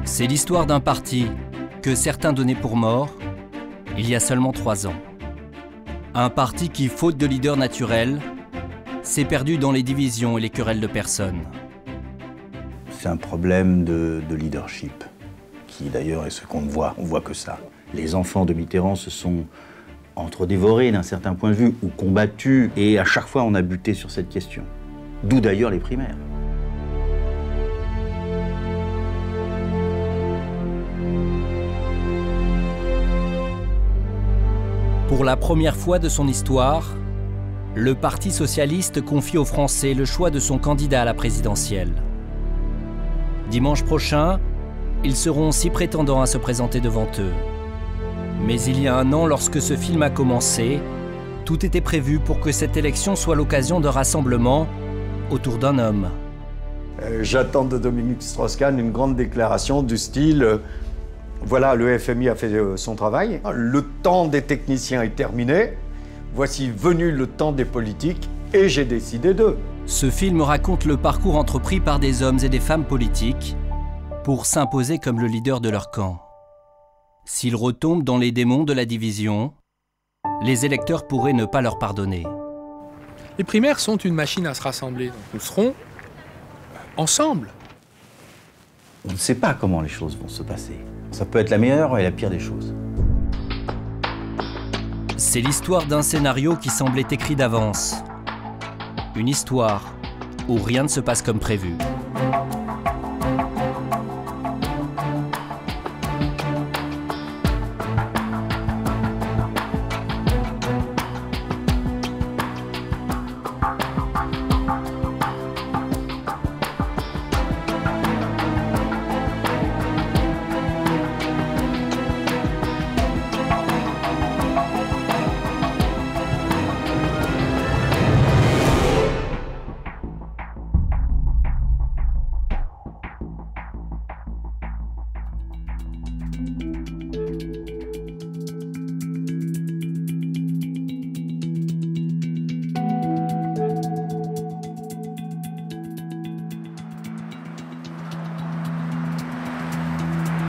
C'est l'histoire d'un parti que certains donnaient pour mort il y a seulement 3 ans. Un parti qui, faute de leader naturel, s'est perdu dans les divisions et les querelles de personnes. C'est un problème de leadership, qui d'ailleurs est ce qu'on voit. On voit que ça. Les enfants de Mitterrand se sont entre-dévorés d'un certain point de vue, ou combattus, et à chaque fois on a buté sur cette question. D'où d'ailleurs les primaires. Pour la première fois de son histoire, le Parti socialiste confie aux Français le choix de son candidat à la présidentielle. Dimanche prochain, ils seront 6 prétendants à se présenter devant eux. Mais il y a 1 an, lorsque ce film a commencé, tout était prévu pour que cette élection soit l'occasion d'un rassemblement autour d'un homme. J'attends de Dominique Strauss-Kahn une grande déclaration du style voilà, le FMI a fait son travail, le temps des techniciens est terminé, voici venu le temps des politiques et j'ai décidé d'eux. Ce film raconte le parcours entrepris par des hommes et des femmes politiques pour s'imposer comme le leader de leur camp. S'ils retombent dans les démons de la division, les électeurs pourraient ne pas leur pardonner. Les primaires sont une machine à se rassembler. Donc nous serons ensemble. On ne sait pas comment les choses vont se passer. Ça peut être la meilleure et la pire des choses. C'est l'histoire d'un scénario qui semblait écrit d'avance. Une histoire où rien ne se passe comme prévu.